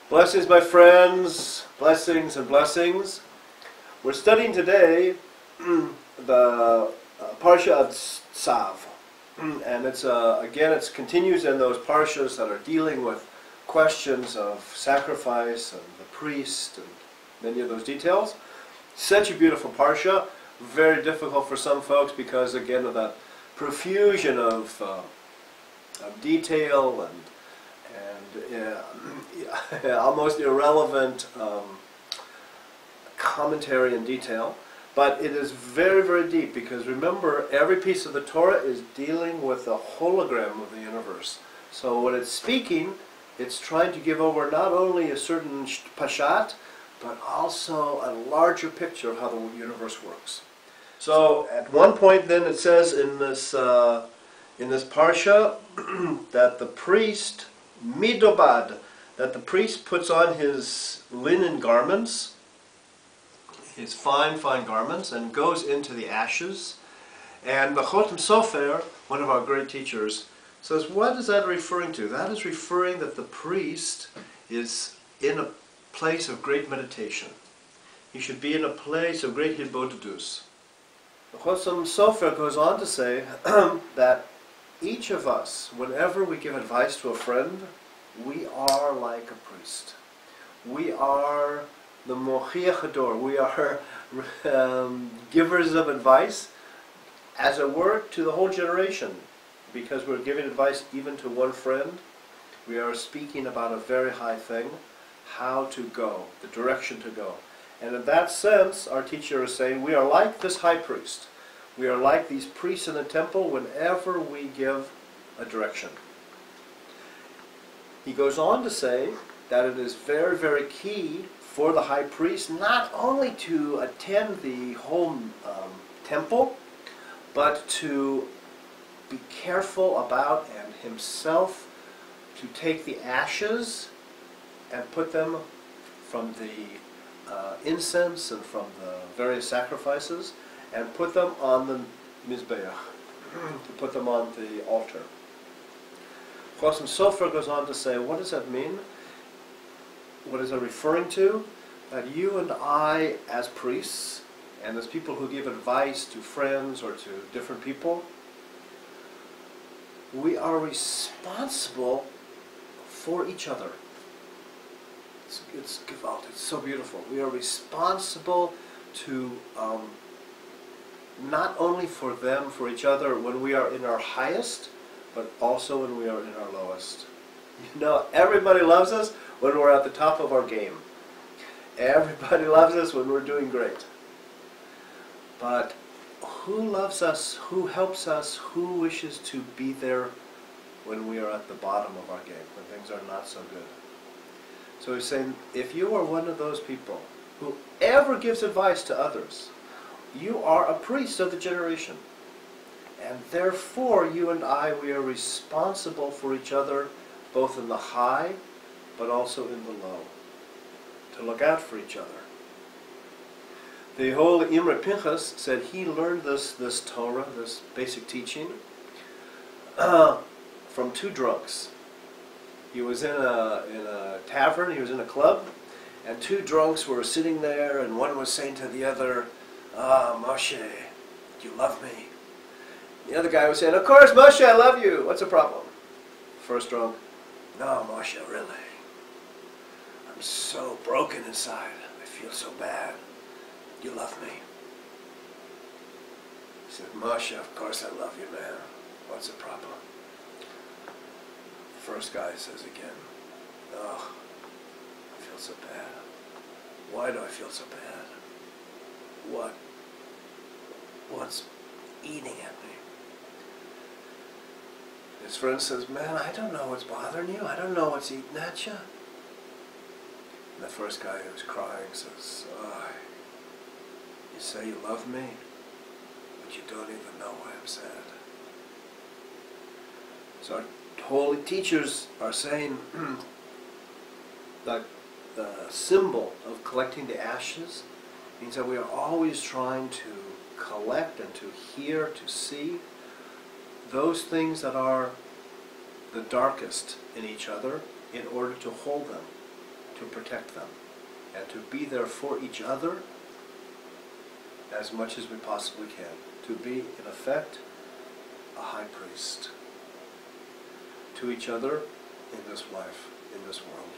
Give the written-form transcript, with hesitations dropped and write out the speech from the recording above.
Blessings, my friends, blessings and blessings. We're studying today the Parsha of Tsav, and it's again it continues in those Parshas that are dealing with questions of sacrifice and the priest and many of those details. Such a beautiful Parsha, very difficult for some folks because again of that profusion of detail and almost irrelevant commentary and detail, but it is very, very deep because remember, every piece of the Torah is dealing with the hologram of the universe. So when it's speaking, it's trying to give over not only a certain pashat, but also a larger picture of how the universe works. So at one point then it says in this parsha that the priest midobad, that the priest puts on his linen garments, his fine garments, and goes into the ashes. And the Chotem Sofer, one of our great teachers, says, what is that referring to? That is referring that the priest is in a place of great meditation. He should be in a place of great hibodedus. The Chotem Sofer goes on to say that each of us, whenever we give advice to a friend, we are like a priest. We are the mochiach hador. We are givers of advice, as it were, to the whole generation. Because we're giving advice even to one friend, we are speaking about a very high thing, how to go, the direction to go. And in that sense, our teacher is saying, we are like this high priest. We are like these priests in the temple whenever we give a direction. He goes on to say that it is very, very key for the high priest not only to attend the whole temple, but to be careful about and himself to take the ashes and put them from the incense and from the various sacrifices and put them on the mizbeach, to put them on the altar. Chotem Sofer goes on to say, what does that mean? What is it referring to? That you and I, as priests, and as people who give advice to friends or to different people, we are responsible for each other. It's gewalt, it's so beautiful. We are responsible to not only for them, for each other, when we are in our highest, but also when we are in our lowest. You know, everybody loves us when we're at the top of our game. Everybody loves us when we're doing great. But who loves us, who helps us, who wishes to be there when we are at the bottom of our game, when things are not so good? So he's saying, if you are one of those people who ever gives advice to others, you are a priest of the generation. And therefore, you and I, we are responsible for each other, both in the high, but also in the low, to look out for each other. The holy Imre Pinchas said he learned this Torah, this basic teaching, from two drunks. He was in a tavern, he was in a club, and two drunks were sitting there, and one was saying to the other, Moshe, do you love me? The other guy was saying, of course, Moshe, I love you. What's the problem? First drunk, no, Moshe, really. I'm so broken inside. I feel so bad. You love me. He said, Moshe, of course I love you, man. What's the problem? The first guy says again, oh, I feel so bad. Why do I feel so bad? What's eating at me? His friend says, man, I don't know what's bothering you. I don't know what's eating at you. And the first guy who's crying says, oh, you say you love me, but you don't even know why I'm sad. So our holy teachers are saying that the symbol of collecting the ashes means that we are always trying to collect and to hear, to see those things that are the darkest in each other in order to hold them, to protect them, and to be there for each other as much as we possibly can. To be, in effect, a high priest to each other in this life, in this world.